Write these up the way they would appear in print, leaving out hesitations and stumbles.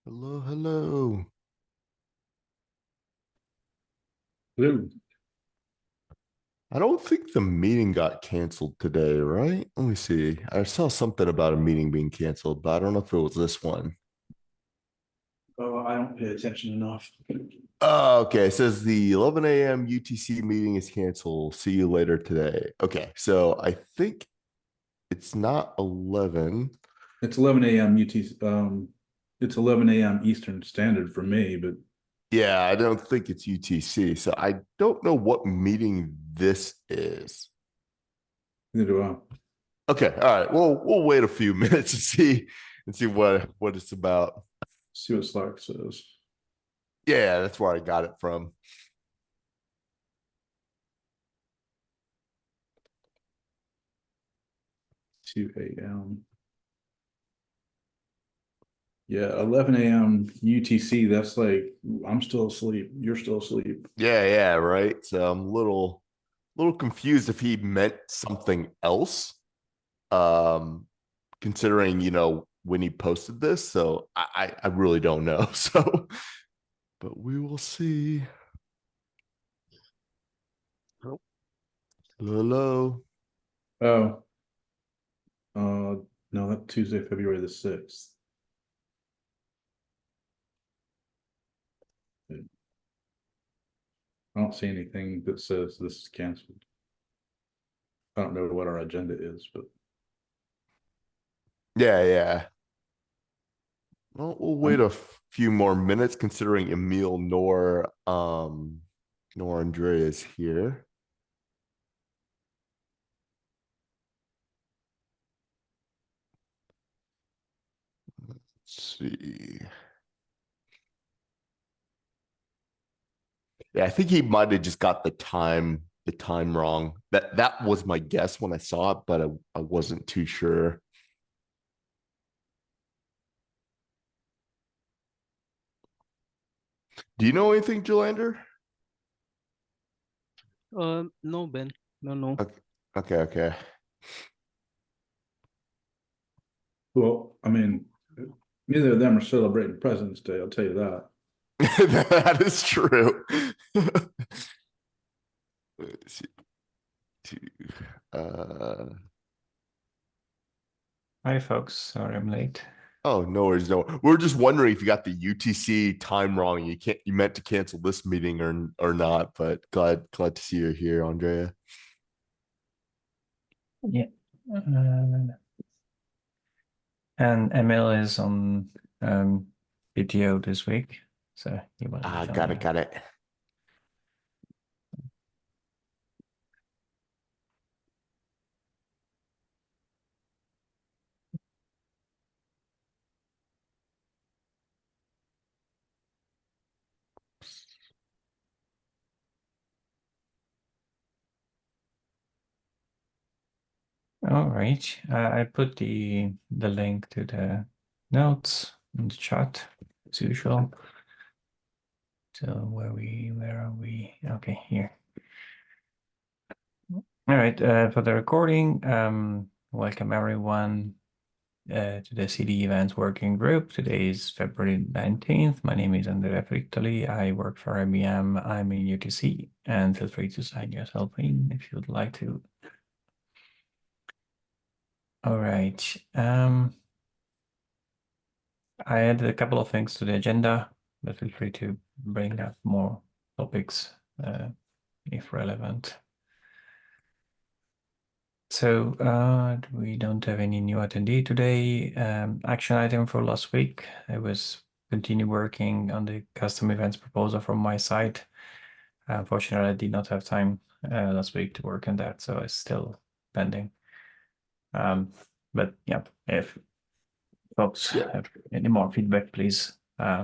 Hello, hello. Hello. I don't think the meeting got canceled today, right? Let me see. I saw something about a meeting being canceled, but I don't know if it was this one. Oh, I don't pay attention enough. Oh, okay. It says the 11 a.m. UTC meeting is canceled. See you later today. Okay, so I think it's not 11. It's 11 a.m. UT, it's 11 a.m. Eastern Standard for me, but Yeah, I don't think it's UTC. So I don't know what meeting this is. neither do I. Okay, all right. Well, we'll wait a few minutes and see what it's about. See what Slack says. Yeah, that's where I got it from. 2 a.m. Yeah, 11 a.m. UTC. That's like I'm still asleep. You're still asleep. Yeah, right. So I'm a little confused if he meant something else. Um, considering when he posted this, so I really don't know. So, but we will see. Oh, hello. Oh, no, that's Tuesday, February the 6th. I don't see anything that says this is canceled. I don't know what our agenda is, but Yeah. Well, we'll wait I'm a few more minutes, considering Emil nor Andrea is here. Let's see. Yeah, I think he might have just got the time wrong. That was my guess when I saw it, but I wasn't too sure. Do you know anything, Jolander? No, Ben. No, no. Okay, okay. well. I mean, neither of them are celebrating President's Day. I'll tell you that. That is true. Let's see. Two. Uh, Hi, folks. Sorry I'm late. oh, no worries. No, we're just wondering if you got the UTC time wrong. You meant to cancel this meeting or not. But glad to see you here, Andrea. Yeah. And Emil is on PTO this week, so he won't be Ah, joining. got it. All right. I put the link to the notes in the chat as usual. So where are we? Okay, here. All right, for the recording, welcome everyone to the CDEvents working group. Today is February 19th. My name is Andrea Frittoli. I work for IBM. I'm in UTC, and feel free to sign yourself in if you'd like to. All right. I added a couple of things to the agenda, but feel free to bring up more topics if relevant. So we don't have any new attendee today. Action item for last week. I was continue working on the custom events proposal from my side. Unfortunately, I did not have time last week to work on that, so it's still pending. But yeah, if folks Yeah, have any more feedback, please.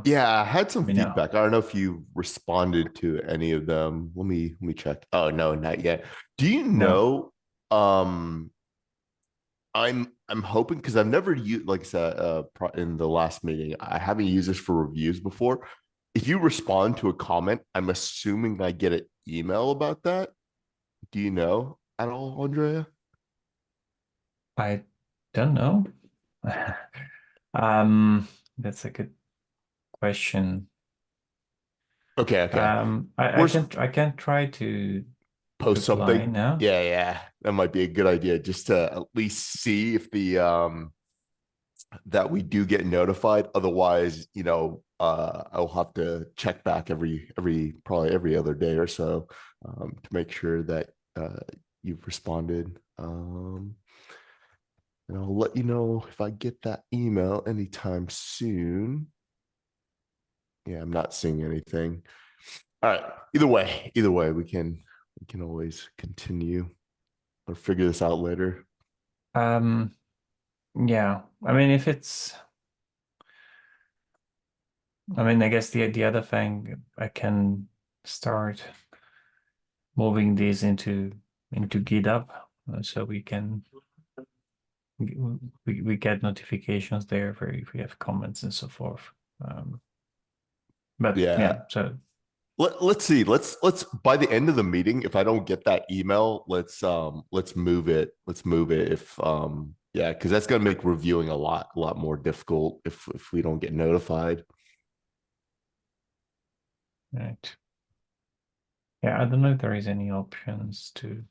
yeah. I had some Let me know. feedback. I don't know if you responded to any of them. Let me check. Oh no, not yet. Do you No. know? Um, I'm hoping because I've never used, like I said, in the last meeting, I haven't used this for reviews before. If you respond to a comment, I'm assuming I get an email about that. Do you know at all, Andrea? I don't know. Um, that's a good question. Okay. I can try to Post reply something. now. Yeah, that might be a good idea, just to at least see if the that we do get notified. Otherwise, I'll have to check back probably every other day or so, to make sure that you've responded. And I'll let you know if I get that email anytime soon. Yeah, I'm not seeing anything. All right. Either way, we can always continue or figure this out later. Yeah, I mean, I guess the other thing, I can start moving these into GitHub, so we get notifications there for if we have comments and so forth. But Yeah. so Let's see. Let's by the end of the meeting, if I don't get that email, let's move it. Let's move it. If yeah, because that's gonna make reviewing a lot more difficult if we don't get notified. right. Yeah, I don't know if there is any options to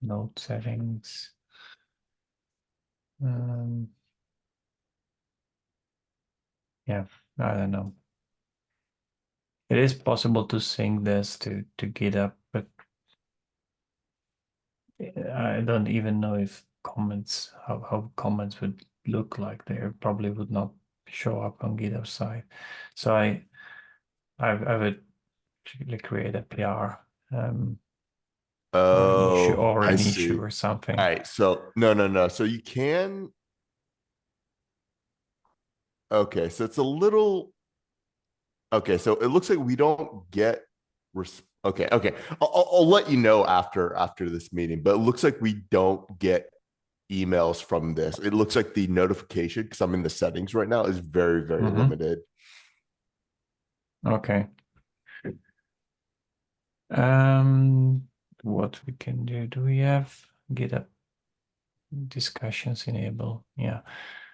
note settings. Yeah, I don't know. It is possible to sync this to GitHub, but I don't even know if how comments would look like. They probably would not show up on GitHub side. So I would create a PR or an issue Oh, I see. or something. All right. So no. So you can. Okay. So it's a little. Okay. So it looks like we don't get. Okay. Okay. I'll let you know after this meeting. But it looks like we don't get emails from this. It looks like the notification, because I'm in the settings right now, is very limited. Okay. What we can do we have GitHub discussions enable? Yeah.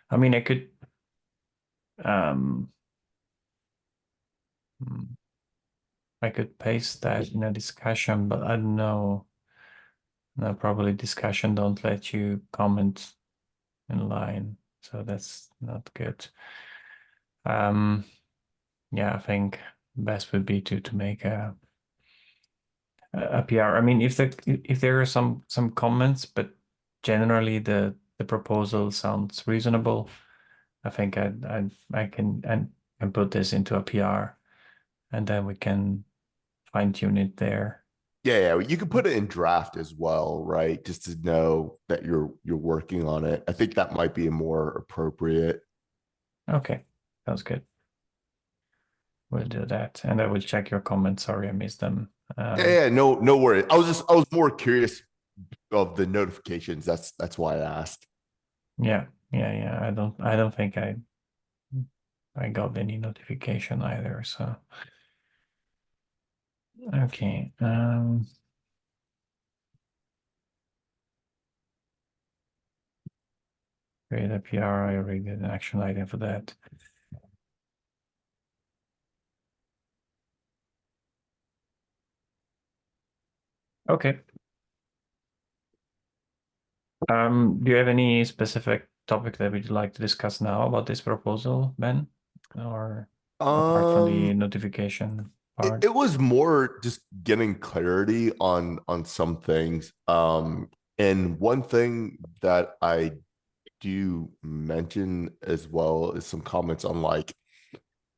I mean, I could I could paste that in a discussion, but I don't know. No, probably discussion don't let you comment in line, so that's not good. Yeah, I think best would be to make a PR. I mean, if there are some comments, but generally the proposal sounds reasonable, I think I can put this into a PR, and then we can fine tune it there. Yeah. You can put it in draft as well, right? Just to know that you're working on it. I think that might be more appropriate. Okay, sounds good. We'll do that, and I will check your comments. Sorry, I missed them. Yeah. No worries. I was more curious of the notifications. That's why I asked. Yeah. I don't think I got any notification either. So okay. Create a PR. I already did an action item for that. Okay. Do you have any specific topic that would you like to discuss now about this proposal, Ben? Or apart from the notification part? It was more just getting clarity on some things. And one thing that I do mention as well is some comments on like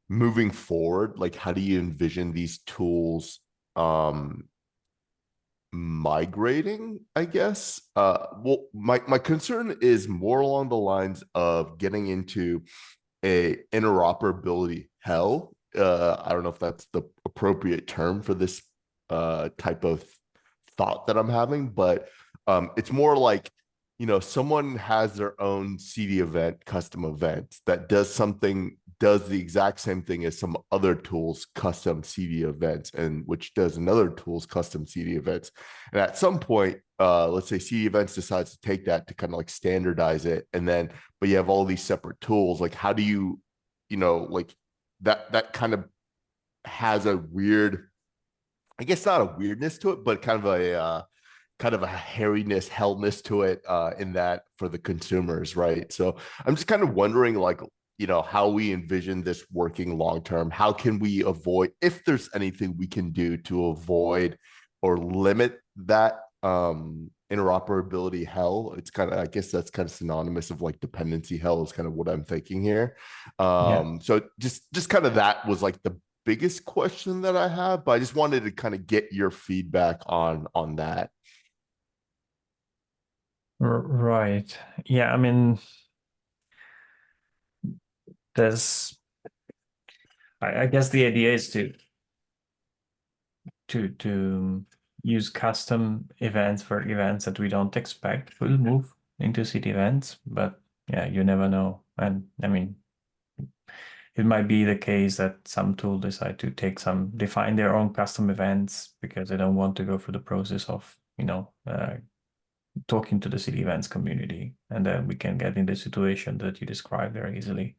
moving forward, like how do you envision these tools migrating, I guess. Well, my concern is more along the lines of getting into a interoperability hell. I don't know if that's the appropriate term for this type of thought that I'm having, but it's more like, someone has their own CD event, custom event that does something does the exact same thing as some other tools, custom CD events, and which does another tools, custom CD events. And at some point, let's say CD events decides to take that to kind of like standardize it, and then but you have all these separate tools. Like, how do you, like that kind of has a weird, I guess not a weirdness to it, but kind of a hairiness, hellness to it, in that for the consumers, right? So I'm just kind of wondering, like, how we envision this working long term. How can we avoid, if there's anything we can do to avoid or limit that interoperability hell? It's kind of, I guess that's kind of synonymous of like dependency hell is kind of what I'm thinking here. Yeah. So just kind of that was like the biggest question that I have, but I just wanted to kind of get your feedback on that. Right. Yeah, I mean, there's I guess the idea is to use custom events for events that we don't expect will move into CDEvents, but yeah, you never know. And I mean, it might be the case that some tool decide to define their own custom events because they don't want to go through the process of, talking to the CDEvents community, and then we can get in the situation that you described very easily.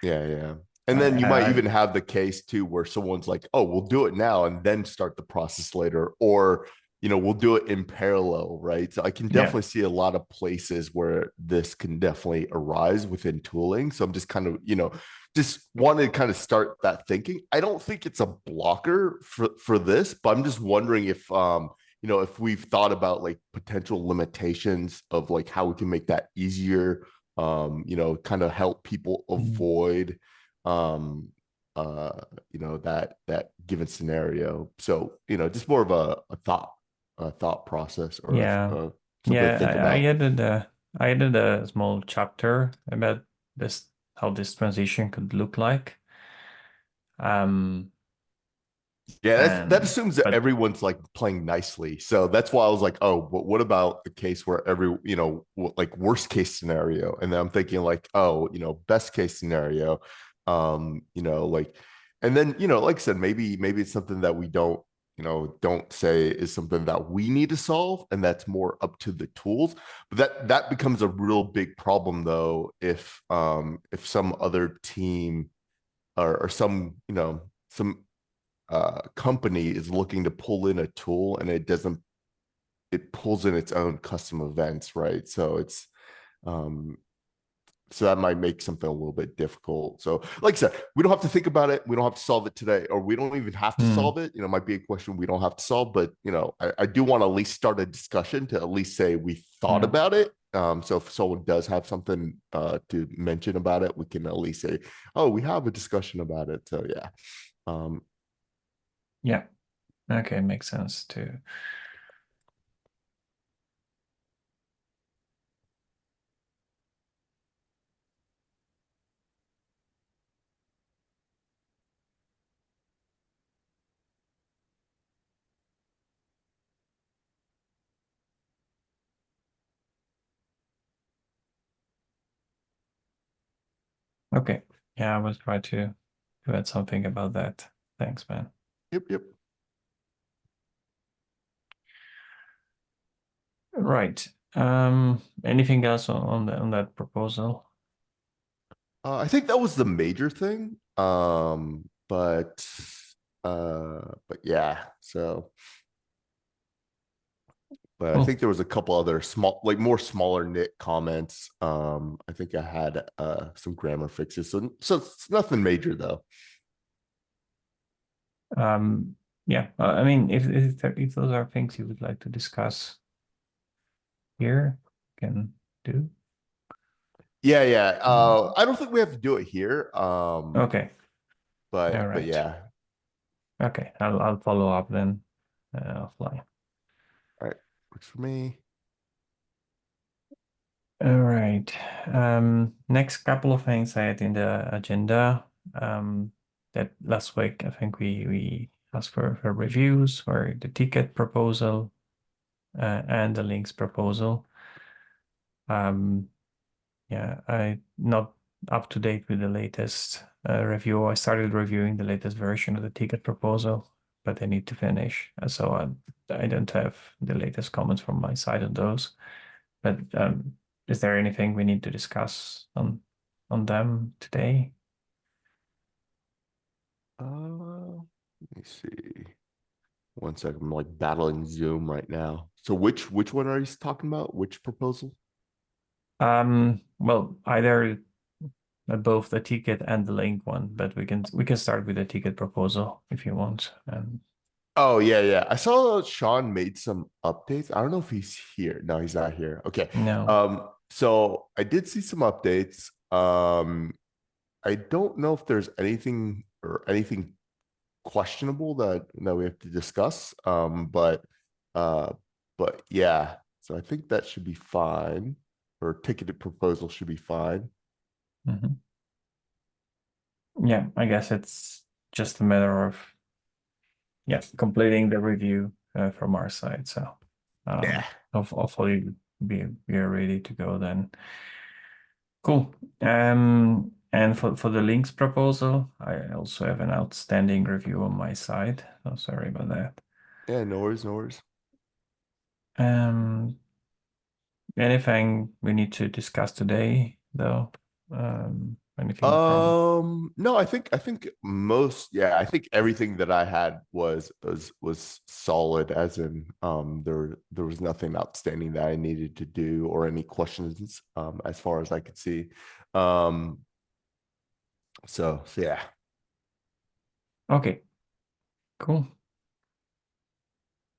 Yeah. And then you might I even have the case too where someone's like, oh, we'll do it now and then start the process later, or we'll do it in parallel, right? So I can Yeah. definitely see a lot of places where this can definitely arise within tooling. So I'm just kind of, just wanted to kind of start that thinking. I don't think it's a blocker for this, but I'm just wondering if we've thought about like potential limitations of like how we can make that easier, kind of help people avoid that given scenario. So, just more of a thought process, or Yeah. something to Yeah, think I about. added a small chapter about this, how this transition could look like. Um, Yeah, that and assumes that but everyone's like playing nicely. So that's why I was like, oh, but what about the case where like worst case scenario? And then I'm thinking like, oh, best case scenario, like, and then, like I said, maybe it's something that we don't say is something that we need to solve, and that's more up to the tools. But that becomes a real big problem though, if some other team or some company is looking to pull in a tool and it pulls in its own custom events, right? So um so that might make something a little bit difficult. So like I said, we don't have to think about it, we don't have to solve it today, or we don't even have to solve it. It might be a question we don't have to solve, but I do want to at least start a discussion to at least say we thought about it. So if someone does have something to mention about it, we can at least say, oh, we have a discussion about it. So yeah. yeah, okay, makes sense too. Okay, yeah, I will try to add something about that. Thanks, man. Yep. Right. Anything else on that proposal? I think that was the major thing. But yeah, so but I Cool. think there was a couple other small, like more smaller knit comments. I think I had some grammar fixes. So it's nothing major though. Yeah, I mean, if those are things you would like to discuss here, can do. Yeah. I don't think we have to do it here. Okay. All But right. yeah. Okay, I'll follow up then offline. All right. Works for me. All right. Next couple of things I had in the agenda. That last week I think we asked for reviews for the ticket proposal and the links proposal. Yeah, I not up to date with the latest review. I started reviewing the latest version of the ticket proposal, but I need to finish. So I don't have the latest comments from my side on those. But is there anything we need to discuss on them today? Let me see. 1 second. I'm like battling Zoom right now. So which one are you talking about? Which proposal? Well, either both the ticket and the link one, but we can start with the ticket proposal if you want. Oh yeah. I saw Sean made some updates. I don't know if he's here. No, he's not here. Okay. No. So I did see some updates. I don't know if there's anything questionable that we have to discuss. But yeah. So I think that should be fine. Or ticketed proposal should be fine. Mhm. Yeah, I guess it's just a matter of completing the review from our side. So Yeah. hopefully we are ready to go then. Cool. And for the links proposal, I also have an outstanding review on my side. So sorry about that. Yeah, no worries. Anything we need to discuss today, though? Anything from No, I think I think everything that I had was solid, as in there was nothing outstanding that I needed to do or any questions as far as I could see. So yeah. Okay, cool.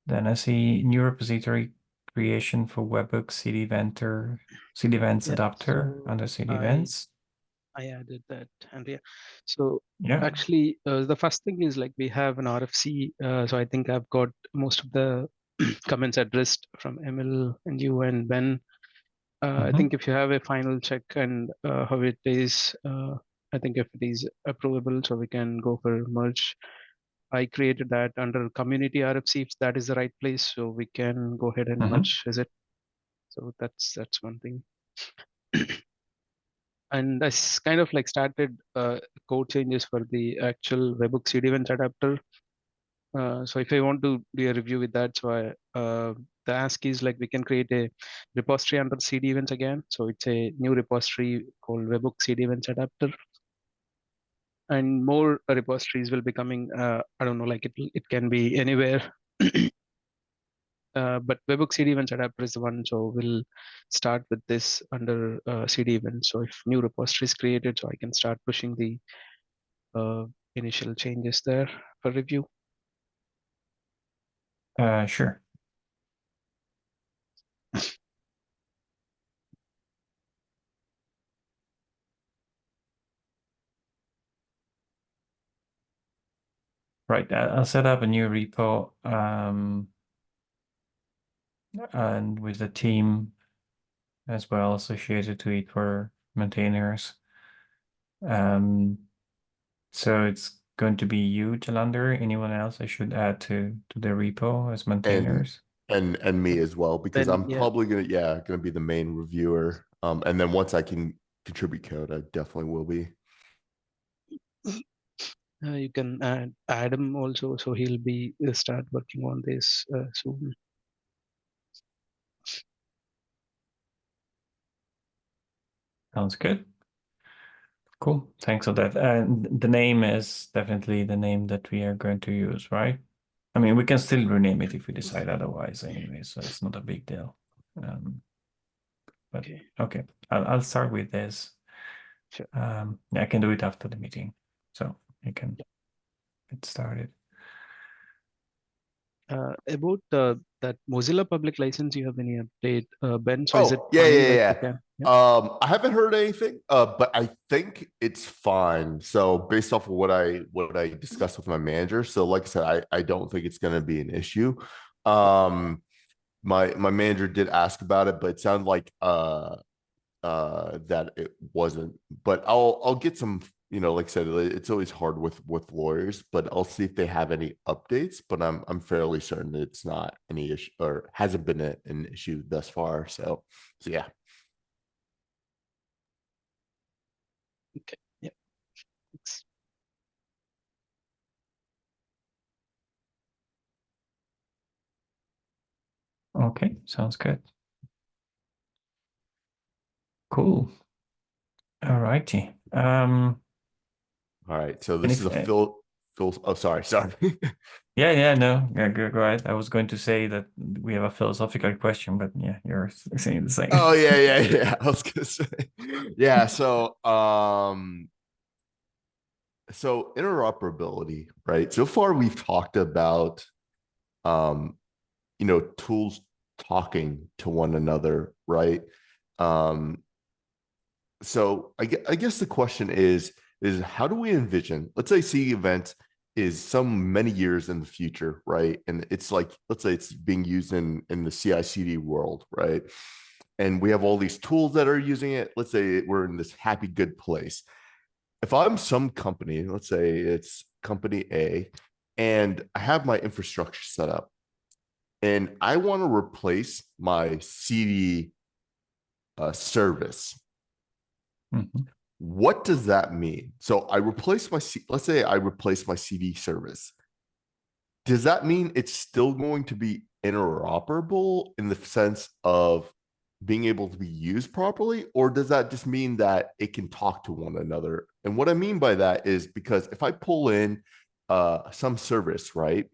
Then I see new repository creation for webhook CDEvents Yeah, adapter so under CDEvents. I added that, and yeah, so Yeah. actually the first thing is like we have an RFC, so I think I've got most of the comments addressed from Emil and you and Ben. I think if you have a final check and how it is, I think if it is approvable, so we can go for merge. I created that under community RFC, if that is the right place, so we can go ahead and merge. Is it? So that's one thing. And I kind of like started code changes for the actual webhook CDEvents adapter. So if I want to do a review with that, so the ask is like we can create a repository under CDEvents again. So it's a new repository called webhook CDEvents adapter, and more repositories will be coming. I don't know, like it can be anywhere. But webhook CDEvents adapter is the one, so we'll start with this under CDEvents. So if new repository is created, so I can start pushing the initial changes there for review. Sure. Right, I'll set up a new repo and with the team as well associated to it for maintainers. So it's going to be you, Jalander. Anyone else I should add to the repo as maintainers? And me as well, because Then I'm yeah, probably gonna be the main reviewer. And then once I can contribute code, I definitely will be. you can add Adam also, so he'll be start working on this soon. Sounds good. Cool. Thanks for that. And the name is definitely the name that we are going to use, right? I mean, we can still rename it if we decide otherwise anyway, so it's not a big deal. But okay, I'll start with this. Sure. I can do it after the meeting, so you can get started. About that Mozilla public license, you have any update, Ben? So is it Oh, fine? Like yeah. we can, yeah. I haven't heard anything, but I think it's fine. So based off of what I discussed with my manager, so like I said, I don't think it's gonna be an issue. My manager did ask about it, but it sounded like that it wasn't. But I'll get some, like I said, it's always hard with lawyers, but I'll see if they have any updates. But I'm fairly certain that it's not any issue or hasn't been an issue thus far. So yeah. Okay. Yeah. Thanks. Okay, sounds good. Cool. All righty. All right. So And this is if a Phil. Oh, sorry. yeah, no, yeah, go ahead. I was going to say that we have a philosophical question, but yeah, you're saying the same. Oh, yeah. I was gonna say, yeah. So interoperability, right? So far we've talked about, um, tools talking to one another, right? Um, so I guess the question is how do we envision, let's say CDEvents is some many years in the future, right? And it's like, let's say it's being used in the CI/CD world, right? And we have all these tools that are using it. Let's say we're in this happy, good place. If I'm some company, let's say it's company A, and I have my infrastructure set up, and I want to replace my CD service, Mhm. what does that mean? So I replace let's say I replace my CD service. Does that mean it's still going to be interoperable in the sense of being able to be used properly? Or does that just mean that it can talk to one another? And what I mean by that is because if I pull in some service, right,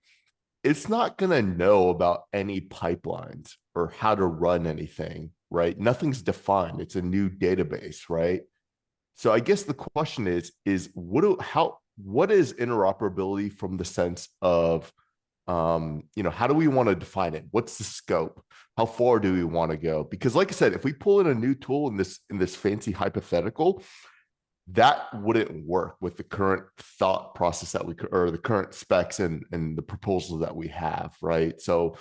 it's not going to know about any pipelines or how to run anything, right? Nothing's defined. It's a new database, right? So I guess the question is what is interoperability from the sense of how do we want to define it? What's the scope? How far do we want to go? Because like I said, if we pull in a new tool in this fancy hypothetical, that wouldn't work with the current thought process that or the current specs and the proposals that we have, right? So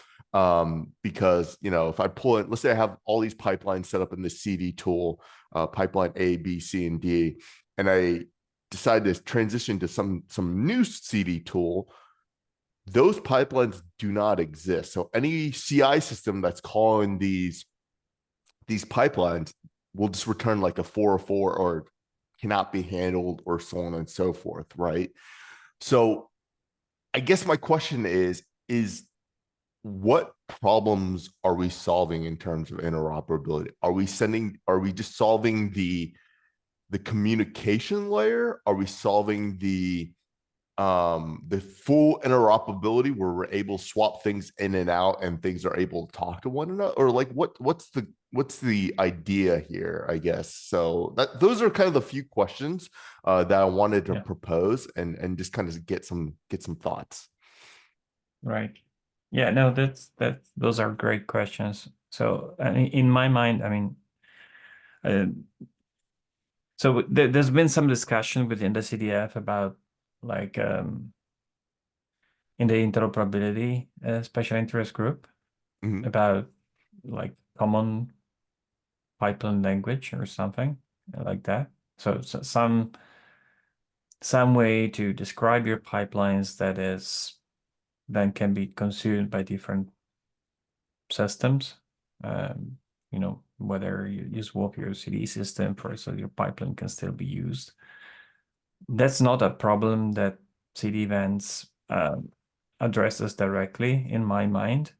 because if I pull in, let's say I have all these pipelines set up in the CD tool, pipeline A, B, C, and D, and I decide to transition to some new CD tool, those pipelines do not exist. So any CI system that's calling these pipelines will just return like a 404 or cannot be handled or so on and so forth, right? So I guess my question is what problems are we solving in terms of interoperability? Are we just solving the communication layer? Are we solving the full interoperability where we're able to swap things in and out and things are able to talk to one another? Or like what's the idea here, I guess? So those are kind of the few questions that I wanted to propose and just kind of get some thoughts. Right. Yeah, no, those are great questions. So in my mind, I mean, so there's been some discussion within the CDF about like in the interoperability special interest group about like common pipeline language or something like that. So some way to describe your pipelines that is then can be consumed by different systems. Whether you swap your CD system for so your pipeline can still be used. That's not a problem that CDEvents addresses directly in my mind.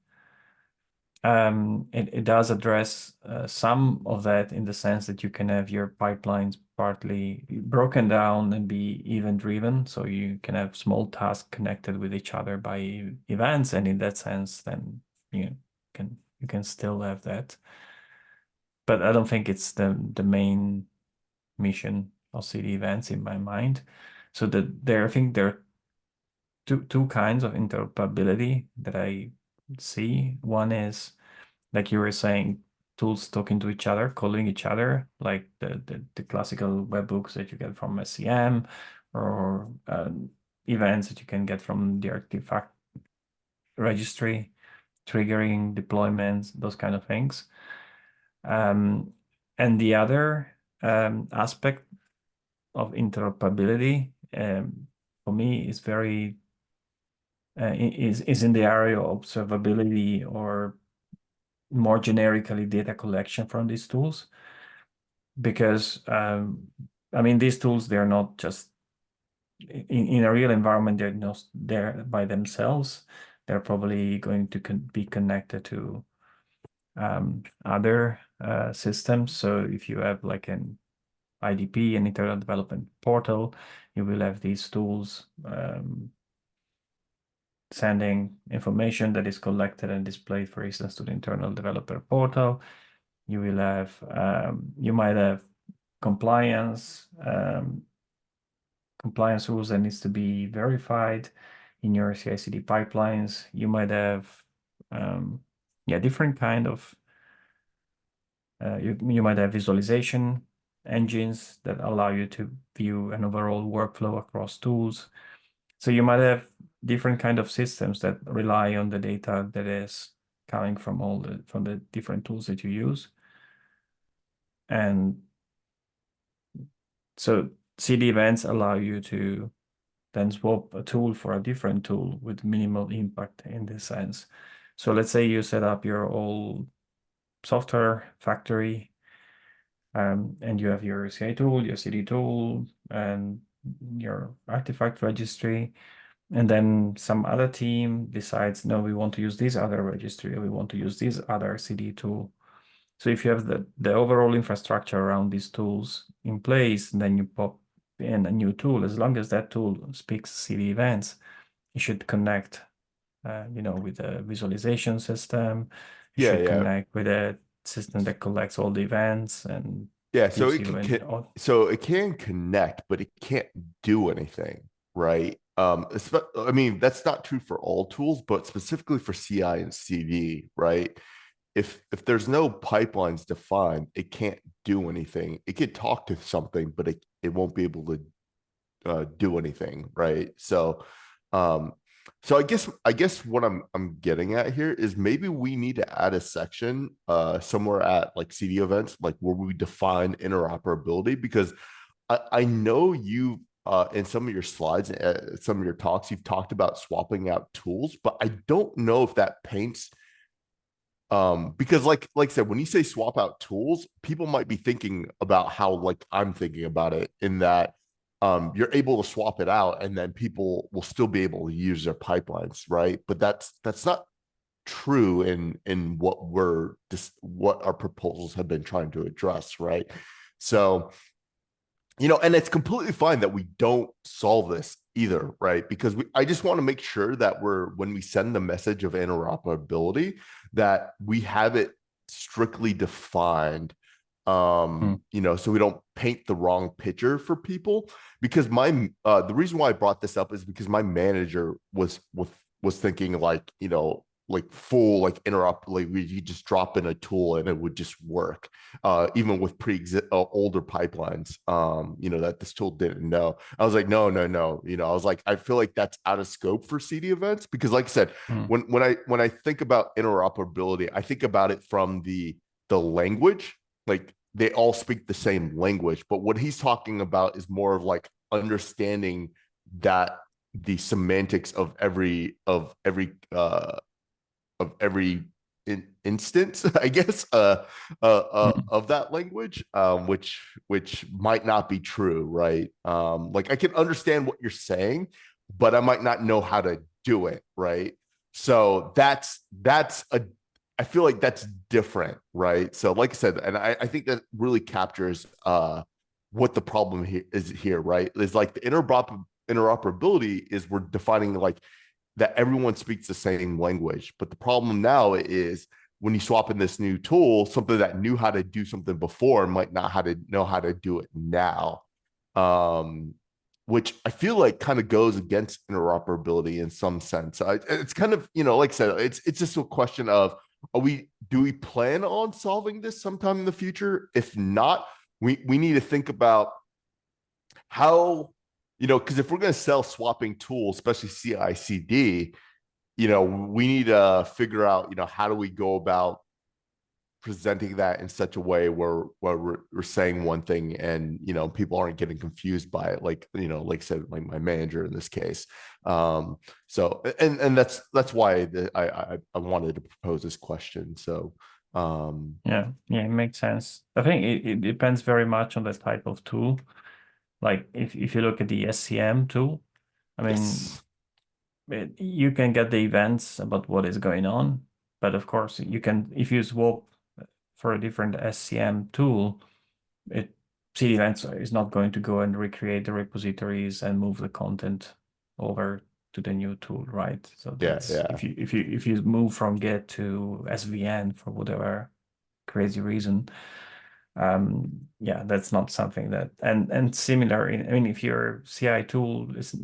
It does address some of that in the sense that you can have your pipelines partly broken down and be event-driven, so you can have small tasks connected with each other by events, and in that sense, then you can still have that. But I don't think it's the main mission of CDEvents in my mind. So I think there are two kinds of interoperability that I see. One is, like you were saying, tools talking to each other, calling each other, like the classical webhooks that you get from SCM, or events that you can get from the artifact registry, triggering deployments, those kind of things. And the other aspect of interoperability for me is very is in the area of observability, or more generically data collection from these tools, because I mean, these tools, they're not just in a real environment, they're not there by themselves. They're probably going to be connected to other systems. So if you have like an IDP, an internal development portal, you will have these tools sending information that is collected and displayed, for instance, to the internal developer portal. You will have, you might have compliance rules that needs to be verified in your CI/CD pipelines. You might have, different kind of. You might have visualization engines that allow you to view an overall workflow across tools. So you might have different kind of systems that rely on the data that is coming from from the different tools that you use. And so CDEvents allow you to then swap a tool for a different tool with minimal impact in this sense. So let's say you set up your old software factory, and you have your CI tool, your CD tool, and your artifact registry. And then some other team decides, no, we want to use this other registry, or we want to use this other CD tool. So if you have the overall infrastructure around these tools in place, then you pop in a new tool. As long as that tool speaks CDEvents, it should connect, with a visualization system. It should connect with a system that collects all the events and so gives it you can so it can connect, but it can't do anything, right? I mean, that's not true for all tools, but specifically for CI and CD, right? If there's no pipelines defined, it can't do anything. It could talk to something, but it won't be able to do anything, right? So I guess what I'm getting at here is maybe we need to add a section somewhere at like CDEvents, like where we define interoperability, because I know you in some of your slides, some of your talks, you've talked about swapping out tools, but I don't know if that paints because like I said, when you say swap out tools, people might be thinking about how like I'm thinking about it, in that you're able to swap it out and then people will still be able to use their pipelines, right? But that's not true in what our proposals have been trying to address, right? So and it's completely fine that we don't solve this either, right? Because I just want to make sure that when we send the message of interoperability, that we have it strictly defined, so we don't paint the wrong picture for people. Because the reason why I brought this up is because my manager was thinking like, like full like like you just drop in a tool and it would just work, even with older pipelines, that this tool didn't know. I was like, no. I was like, I feel like that's out of scope for CDEvents, because like I said, when I think about interoperability, I think about it from the language, like they all speak the same language, but what he's talking about is more of like understanding that the semantics of every instance, I guess, of that language, which might not be true, right? Like I can understand what you're saying, but I might not know how to do it, right? So I feel like that's different, right? So like I said, and I think that really captures what the problem is here, right? Is like the interoperability is we're defining like that everyone speaks the same language. But the problem now is when you swap in this new tool, something that knew how to do something before might not know how to do it now, which I feel like kind of goes against interoperability in some sense. It's kind of, like I said, it's just a question of, do we plan on solving this sometime in the future? If not, we need to think about how, because if we're going to sell swapping tools, especially CI/CD, we need to figure out, how do we go about presenting that in such a way where we're saying one thing and, people aren't getting confused by it, like, like I said, like my manager in this case. So, and that's why I wanted to propose this question. So, yeah, it makes sense. I think it depends very much on the type of tool. Like if you look at the SCM tool, I mean, yes. you can get the events about what is going on, But of course, you can, if you swap for a different SCM tool, CDEvents is not going to go and recreate the repositories and move the content over to the new tool, right? So that's Yeah. if you move from Git to SVN for whatever crazy reason, yeah, that's not something that and similar. I mean, if your CI tool is,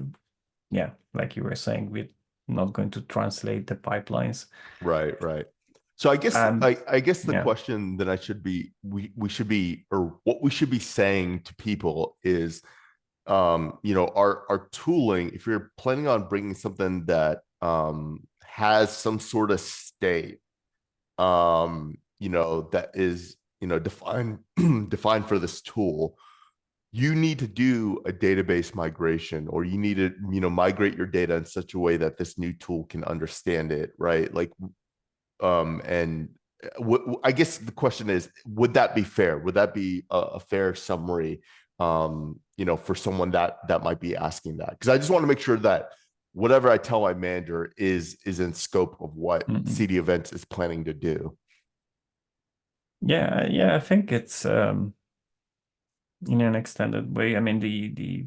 yeah, like you were saying, we're not going to translate the pipelines. Right. So I guess I guess the yeah. question that we should be, or what we should be saying to people is, you know, our tooling, if you're planning on bringing something that has some sort of state, you know, that is, you know, defined defined for this tool, you need to do a database migration, or you need to, you know, migrate your data in such a way that this new tool can understand it, right? Like, and I guess the question is, would that be fair? Would that be a fair summary, you know, for someone that might be asking that? Because I just want to make sure that whatever I tell my manager is in scope of what CDEvents is planning to do. Yeah, I think it's in an extended way. I mean, the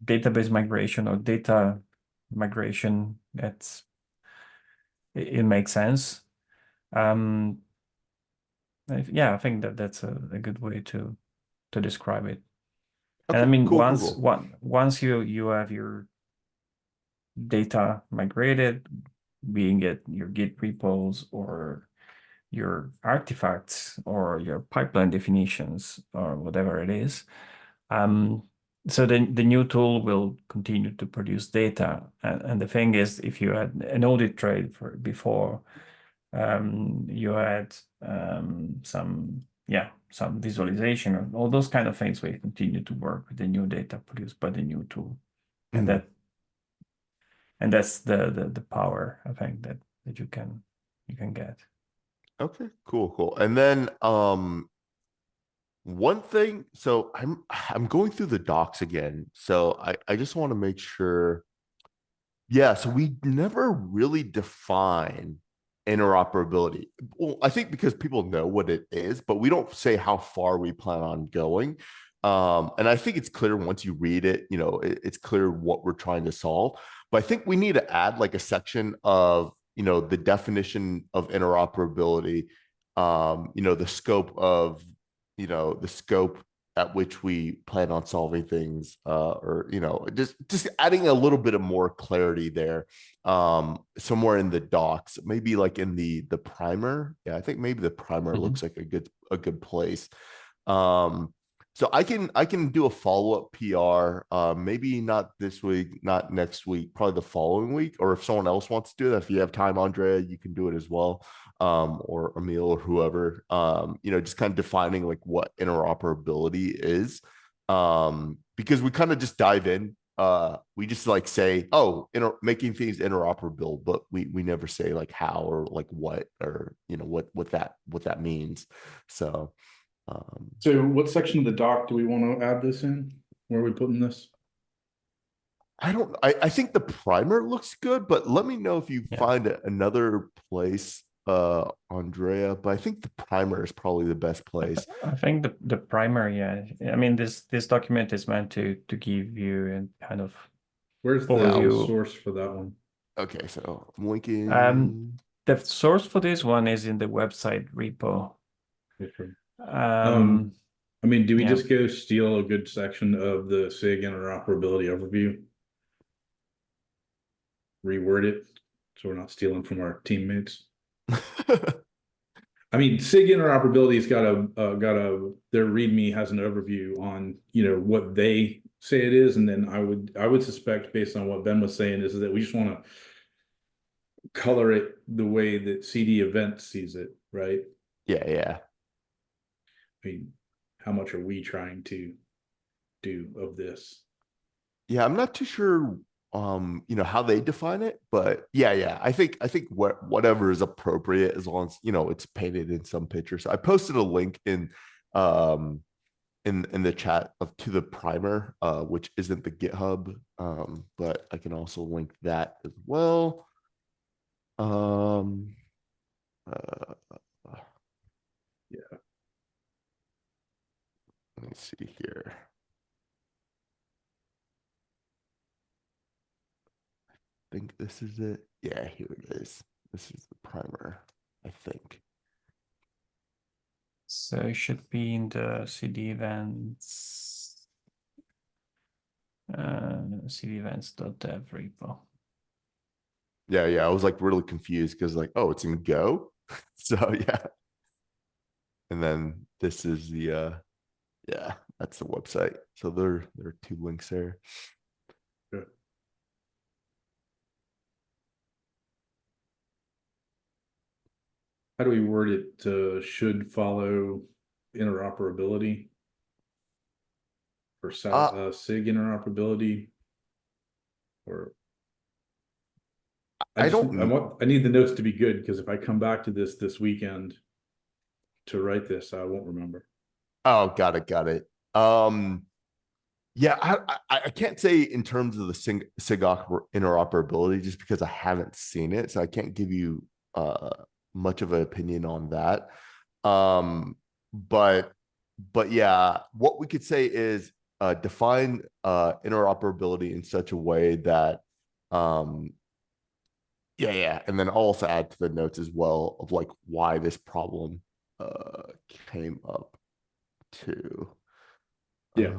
database migration or data migration, it makes sense. Yeah, I think that's a good way to describe it. Okay, And I mean, cool. once you have your data migrated, being it your Git repos or your artifacts or your pipeline definitions or whatever it is, so the new tool will continue to produce data. And the thing is, if you had an audit trail before, you had some visualization or all those kind of things where you continue to work with the new data produced by the new tool. And that's the power, I think, that you can get. Okay, cool. And then one thing, so I'm going through the docs again. So I just want to make sure. Yeah, so we never really define interoperability. Well, I think because people know what it is, but we don't say how far we plan on going. And I think it's clear once you read it, you know, it's clear what we're trying to solve. But I think we need to add like a section of, you know, the definition of interoperability, you know, the scope of, you know, the scope at which we plan on solving things, or, you know, just adding a little bit of more clarity there, somewhere in the docs, maybe like in the primer. Yeah, I think maybe the primer looks like a good place. So I can do a follow-up PR, maybe not this week, not next week, probably the following week, or if someone else wants to do that, if you have time, Andrea, you can do it as well, or Emil or whoever, you know, just kind of defining like what interoperability is, because we kind of just dive in, we just like say, oh, making things interoperable, but we never say like how or like what, or, you know, what that means. So So what section of the doc do we want to add this in? Where are we putting this? I think the primer looks good, but let me know if you find another place, Andrea, but I think the primer is probably the best place. I think the primer, yeah. I mean, this document is meant to give you a kind of Where's the overview. source for that one? Okay, so I'm linking. The source for this one is in the website repo. I mean, do we just go steal a good section of the SIG interoperability overview? Reword it so we're not stealing from our teammates. I mean, SIG interoperability's got their README has an overview on, you know, what they say it is, and then I would suspect, based on what Ben was saying, is that we just want to color it the way that CDEvents sees it, right? Yeah. I mean, how much are we trying to do of this? Yeah, I'm not too sure, you know, how they define it, but yeah. I think whatever is appropriate, as long as, you know, it's painted in some pictures. I posted a link in the chat to the primer, which isn't the GitHub, but I can also link that as well. Uh, Yeah. let me see here. I think this is it. Yeah, here it is. This is the primer, I think. So it should be in the CDEvents, CDEvents.dev repo. Yeah. I was like really confused because like, oh, it's in Go. So yeah. And then this is the yeah, that's the website. So there are two links there. Good. How do we word it? Should follow interoperability or SIG interoperability, or I don't I need the notes to be good, because if I come back to this weekend to write this, I won't remember. Oh, got it. Yeah, I can't say in terms of the SIG interoperability just because I haven't seen it, so I can't give you much of an opinion on that. But yeah, what we could say is define interoperability in such a way that yeah, and then I'll also add to the notes as well of like why this problem came up too. Yeah.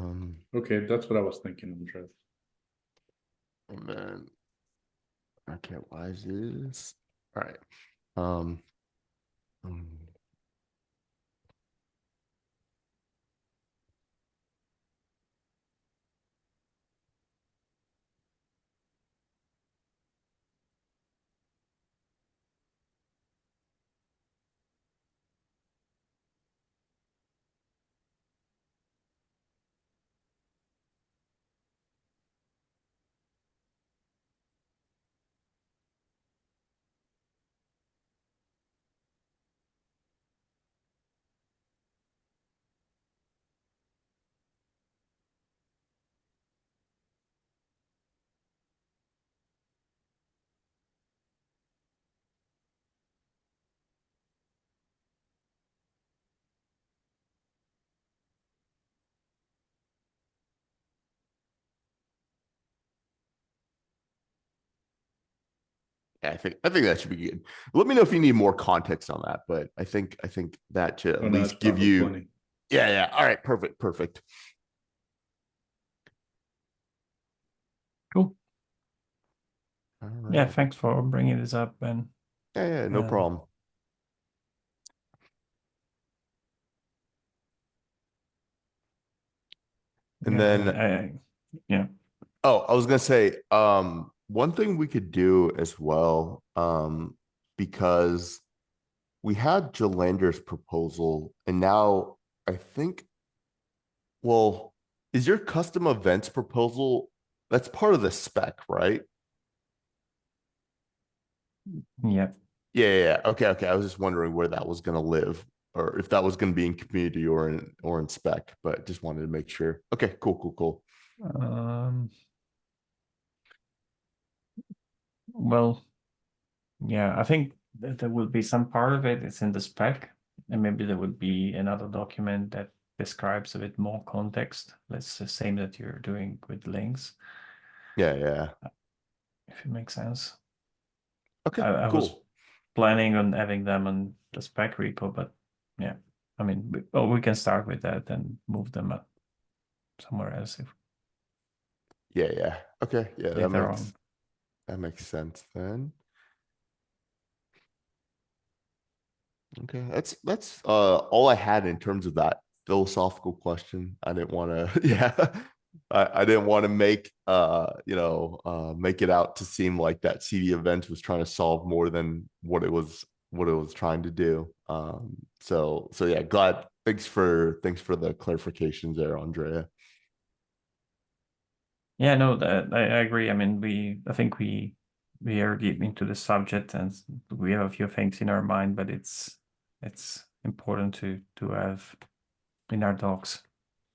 Okay, that's what I was thinking. And then okay, why is this? All right. Um, mm, yeah, I think that should be good. Let me know if you need more context on that, but I think that should Oh, at no, it's least give probably you. plenty. Yeah. All right, perfect. Cool. All Yeah, right. thanks for bringing this up, Ben. Yeah, no problem. And Yeah, then yeah. oh, I was gonna say, one thing we could do as well, because we had Jalander's proposal, and now I think, well, is your custom events proposal that's part of the spec, right? Yeah. Yeah. Okay. I was just wondering where that was gonna live, or if that was gonna be in community or in spec, but just wanted to make sure. Okay, cool. Well, yeah, I think that there will be some part of it. It's in the spec, and maybe there would be another document that describes a bit more context. That's the same that you're doing with links, Yeah. if it makes sense. Okay, I was cool. planning on having them on the spec repo, but yeah, I mean, we can start with that and move them up somewhere else if Yeah. Okay, yeah, later on. that makes sense then. Okay, that's all I had in terms of that philosophical question. I didn't want to yeah. I didn't want to make make it out to seem like that CDEvents was trying to solve more than what it was trying to do. So yeah, glad thanks for the clarifications there, Andrea. Yeah, no, I agree. I mean, I think we are deep into the subject and we have a few things in our mind, but it's important to have in our docs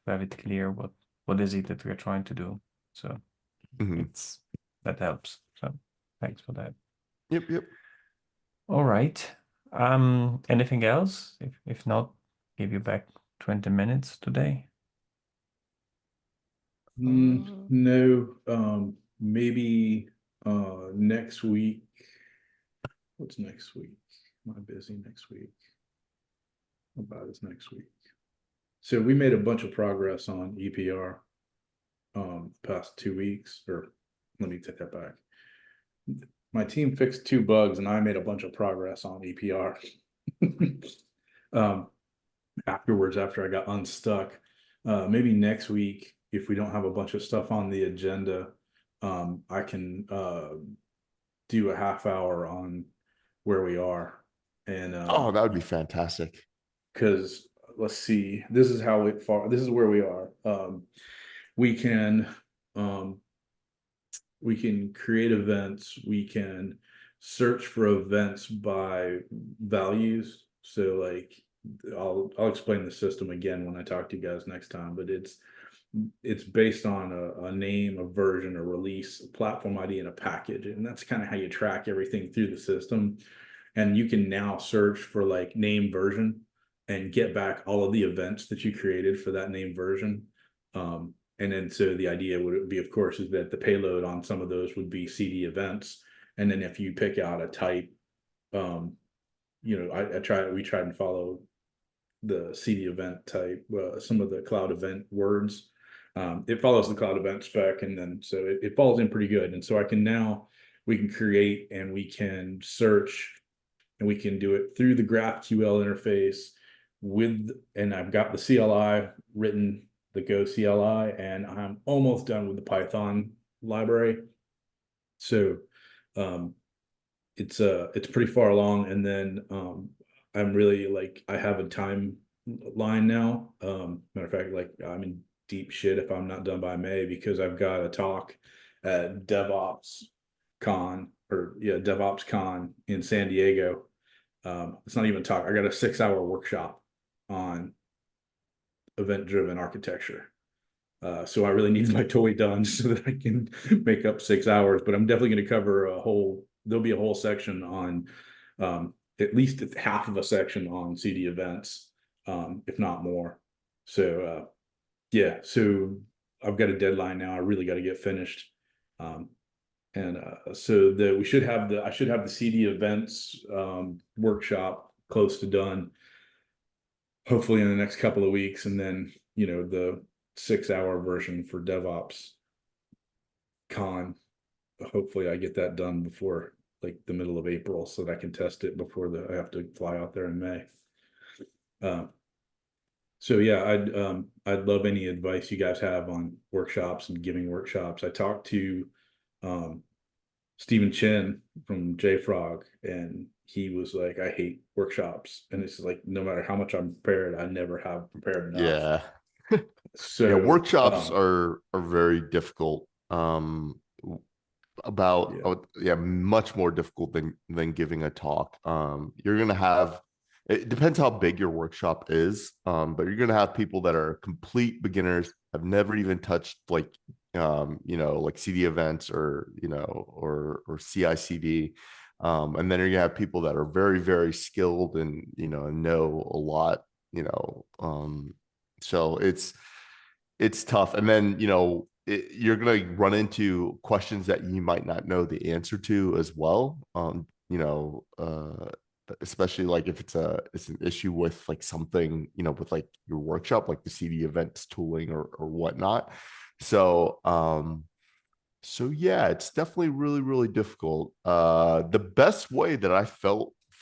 to have it clear what is it that we're trying to do. So Mhm. that helps. So thanks for that. Yep. All right. Anything else? If not, give you back 20 minutes today. No, maybe next week. What's next week? Am I busy next week? How about is next week? So we made a bunch of progress on EPR past 2 weeks, or let me take that back. My team fixed 2 bugs and I made a bunch of progress on EPR. Afterwards, after I got unstuck. Maybe next week, if we don't have a bunch of stuff on the agenda, I can do a half hour on where we are. And Oh, that would be fantastic. because let's see, this is where we are. We can create events, we can search for events by values. So like I'll explain the system again when I talk to you guys next time, but it's based on a name, a version, a release, a platform ID, and a package. And that's kind of how you track everything through the system. And you can now search for like name version and get back all of the events that you created for that name version. And then so the idea would be, of course, is that the payload on some of those would be CDEvents. And then if you pick out a type, we tried and follow the CDEvent type, some of the cloud event words. It follows the cloud event spec, and then so it falls in pretty good. And so we can create and we can search and we can do it through the GraphQL interface and I've got the CLI written, the Go CLI, and I'm almost done with the Python library. So it's pretty far along. And then I'm really like, I have a timeline now. Matter of fact, like I'm in deep shit if I'm not done by May, because I've got a talk at DevOps Con in San Diego. It's not even a talk. I got a 6-hour workshop on event-driven architecture. So I really need my toy done so that I can make up 6 hours, but I'm definitely going to cover there'll be a whole section on, at least half of a section on CDEvents, if not more. So, yeah, so I've got a deadline now. I really got to get finished. So I should have the CDEvents workshop close to done, hopefully in the next couple of weeks, and then the 6-hour version for DevOps Con. Hopefully I get that done before like the middle of April so that I can test it before I have to fly out there in May. So yeah, I'd love any advice you guys have on workshops and giving workshops. I talked to Stephen Chen from JFrog, and he was like, I hate workshops. And it's like, no matter how much I'm prepared, I never have prepared enough. Yeah. So yeah, workshops are very difficult. Much more difficult than giving a talk. You're gonna have, it depends how big your workshop is, but you're gonna have people that are complete beginners, have never even touched like like CDEvents or or CI/CD, and then you're gonna have people that are very, very skilled and know a lot, so it's tough. And then you're going to run into questions that you might not know the answer to as well. Especially like if it's an issue with like something, with like your workshop, like the CDEvents tooling or whatnot. So yeah, it's definitely really, really difficult. The best way that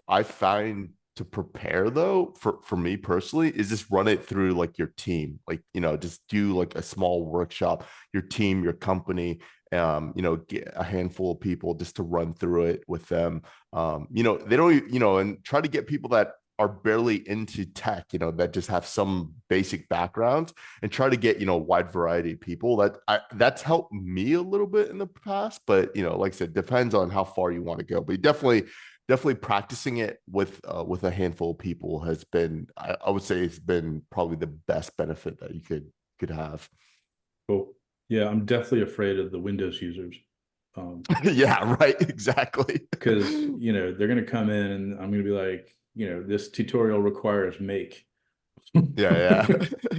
I find to prepare though, for me personally, is just run it through like your team, like just do like a small workshop, your team, your company, get a handful of people just to run through it with them. They don't, and try to get people that are barely into tech, that just have some basic backgrounds, and try to get, a wide variety of people. That's helped me a little bit in the past, but like I said, depends on how far you want to go. But definitely practicing it with a handful of people has been, I would say it's been probably the best benefit that you could have. Cool. Yeah, I'm definitely afraid of the Windows users. Yeah, right. Exactly. Because they're going to come in and I'm going to be like, this tutorial requires make. Yeah, yeah.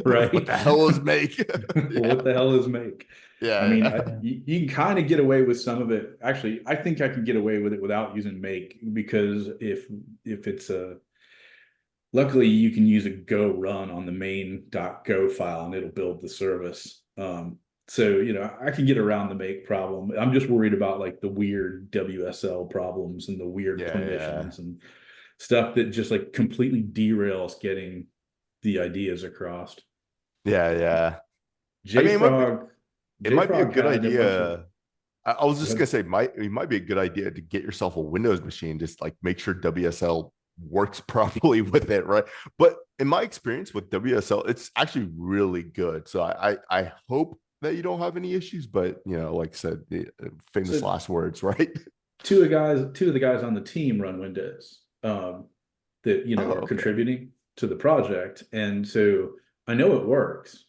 Right. What the hell is make? Yeah, What the hell is make? I yeah, mean, yeah. you can kind of get away with some of it. Actually, I think I can get away with it without using make, because if it's luckily you can use a go run on the main.go file and it'll build the service. So I can get around the make problem. I'm just worried about like the weird WSL problems and the weird Yeah, yeah. permissions and stuff that just like completely derails getting the ideas across. Yeah, yeah. I mean, JFrog it might be a good had a bunch of. idea. I was just gonna say, it might be a good idea to get yourself a Windows machine, just like make sure WSL works properly with it, right? But in my experience with WSL, it's actually really good. So I hope that you don't have any issues, but like I said, the famous So last words, right? two of the guys on the team run Windows, that Oh, are okay. contributing to the project, and so I know it works.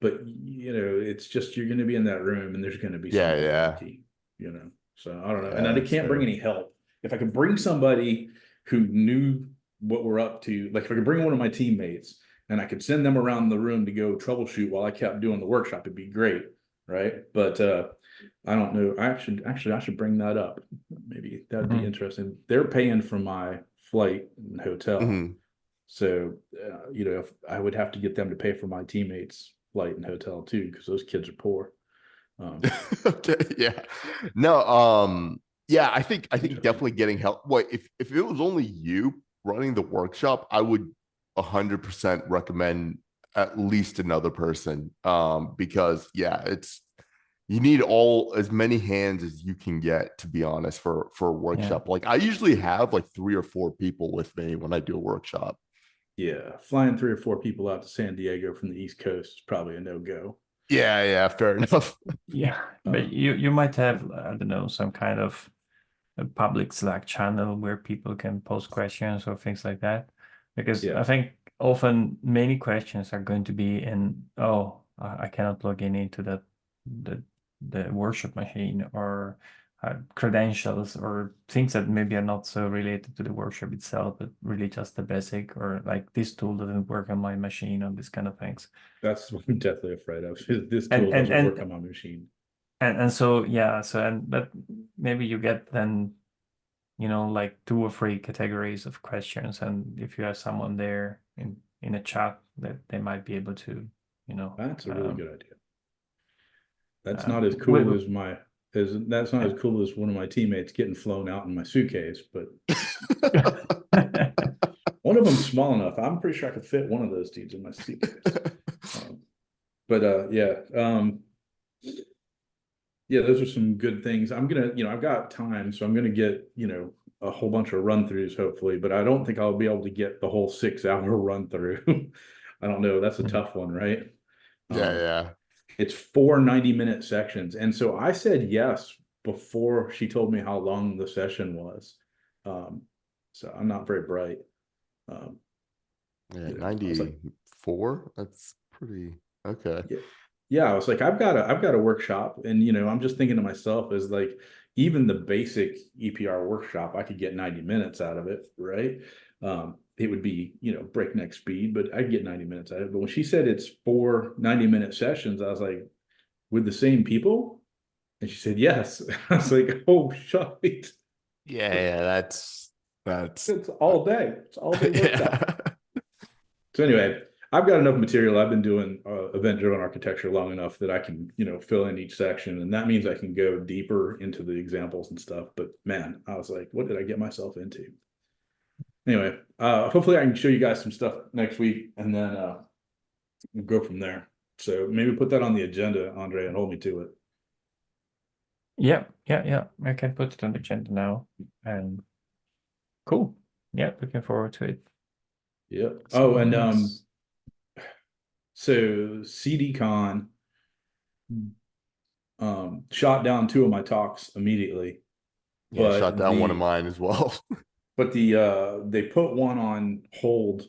But it's just, you're going to be in that room and there's going to be Yeah, somebody on the yeah. team, so I don't know, and Yeah, I that's can't bring fair. any help. If I could bring somebody who knew what we're up to, like if I could bring one of my teammates and I could send them around the room to go troubleshoot while I kept doing the workshop, it'd be great, right? But I don't know. I should bring that up. Maybe that'd be interesting. They're paying for my flight and hotel. Mhm. So, if I would have to get them to pay for my teammates' flight and hotel too, because those kids are poor. Okay, yeah. No, yeah, I think definitely getting help. What if it was only you running the workshop, I would 100% recommend at least another person. Because yeah, you need as many hands as you can get, to be honest, for a workshop. Like I usually have like 3 or 4 people with me when I do a workshop. Yeah, flying 3 or 4 people out to San Diego from the East Coast is probably a no-go. Yeah, yeah, fair enough. Yeah, but you might have, I don't know, some kind of a public Slack channel where people can post questions or things like that. Because I think often many questions are going to be in, oh, I cannot log in into the workshop machine, or credentials, or things that maybe are not so related to the workshop itself, but really just the basic, or like this tool doesn't work on my machine, or these kind of things. That's what I'm deathly afraid of. This And tool and doesn't work and on my machine. and so yeah, but maybe you get then, like 2 or 3 categories of questions, and if you have someone there in a chat, that they might be able to, That's a really good idea. That's um, not as cool wi- as that's not yeah. as cool as one of my teammates getting flown out in my suitcase, but one of them's small enough. I'm pretty sure I could fit one of those dudes in my suitcase. Yeah, those are some good things. I'm gonna, I've got time, so I'm gonna get, a whole bunch of run throughs hopefully, but I don't think I'll be able to get the whole 6 hour run through. I don't know. That's a tough one, right? Yeah, yeah. It's 4 90-minute sections. And so I said yes before she told me how long the session was. So I'm not very bright. Yeah, I was like, 94. That's pretty okay. yeah, I was like, I've got a workshop, and I'm just thinking to myself, is like, even the basic EPR workshop, I could get 90 minutes out of it, right? It would be, breakneck speed, but I'd get 90 minutes out of it. But when she said it's 4 90-minute sessions, I was like, with the same people? And she said, yes. I was like, oh, shite. Yeah, yeah, that's It's all day. It's all day workshop. yeah. So anyway, I've got enough material. I've been doing event-driven architecture long enough that I can, fill in each section, and that means I can go deeper into the examples and stuff. But man, I was like, what did I get myself into? Anyway, hopefully I can show you guys some stuff next week, and then we'll go from there. So maybe put that on the agenda, Andre, and hold me to it. Yeah. I can put it on the agenda now. And cool. Yeah, looking forward to it. Yeah. So Oh, and so CDCon shot down 2 of my talks immediately. Yeah, shot down one of mine as well. But they put one on hold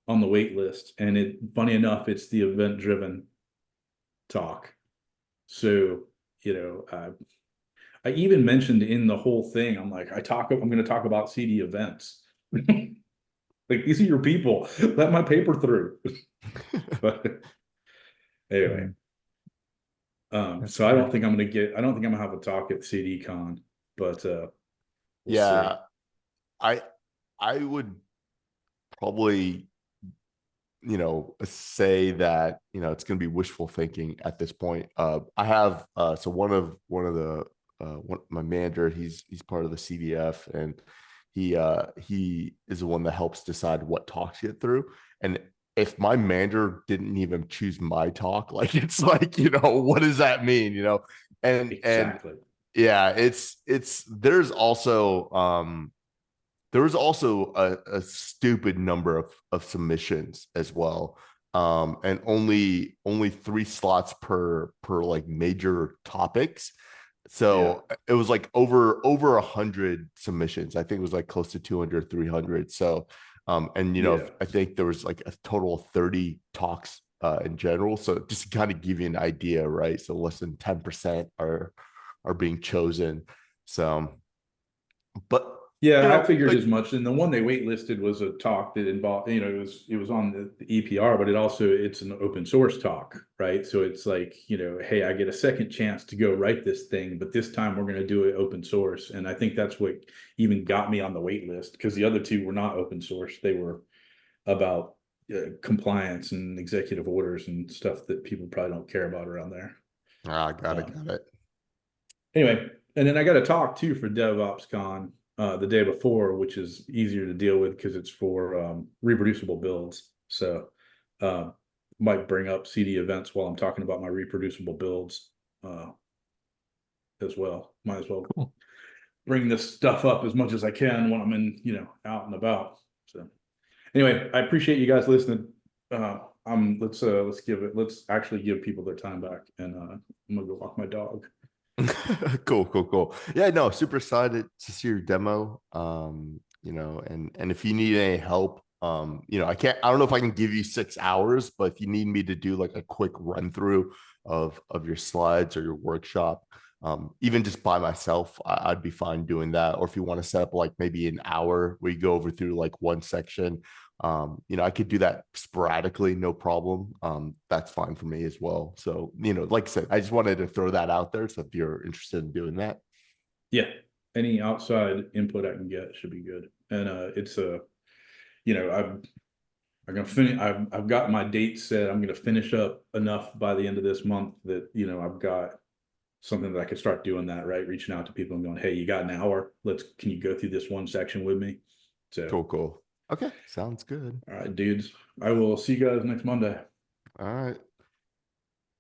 on the wait list, and funny enough, it's the event driven talk. So I even mentioned in the whole thing, I'm like, I'm going to talk about CDEvents. Like, these are your people. Let my paper through. But anyway, That's so I don't fair. think I'm gonna have a talk at CDCon, but we'll Yeah, see. I would probably, say that, it's going to be wishful thinking at this point. I have so my manager, he's part of the CDF, and he is the one that helps decide what talks get through. And if my manager didn't even choose my talk, like, it's like, what does that mean? And Exactly. yeah, it's there was also a stupid number of submissions as well, and only 3 slots per like major topics. So it was like over 100 submissions. I think it was like close to 200, 300. So and Yeah. I think there was like a total of 30 talks in general. So just to kind of give you an idea, right? So less than 10% are being chosen. So, but Yeah, I figured like, as much. And the one they waitlisted was a talk that involved, it was on the EPR, but it's an open source talk, right? So it's like, hey, I get a second chance to go write this thing, but this time we're going to do it open source. And I think that's what even got me on the wait list, because the other two were not open source. They were about compliance and executive orders and stuff that people probably don't care about around there. got it. Anyway, and then I got a talk too for DevOps Con the day before, which is easier to deal with because it's for reproducible builds. So might bring up CDEvents while I'm talking about my reproducible builds as well. Might as well bring this stuff up as much as I can when I'm in, out and about. So anyway, I appreciate you guys listening. Let's actually give people their time back, and I'm gonna go walk my dog. Cool. Yeah, no, super excited to see your demo. And if you need any help, I don't know if I can give you 6 hours, but if you need me to do like a quick run through of your slides or your workshop, even just by myself, I'd be fine doing that. Or if you want to set up like maybe an hour where you go over through like one section, I could do that sporadically, no problem. That's fine for me as well. So, like I said, I just wanted to throw that out there. So if you're interested in doing that. Yeah, any outside input I can get should be good. And it's I'm gonna finish. I've got my date set. I'm gonna finish up enough by the end of this month that I've got something that I can start doing that, right? Reaching out to people and going, hey, you got an hour? Can you go through this one section with me? So Cool. Okay, sounds good. All right, dudes. I will see you guys next Monday. All right. See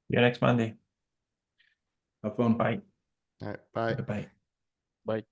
you next Monday. Have fun. Bye. All right. Bye. Bye-bye. Bye.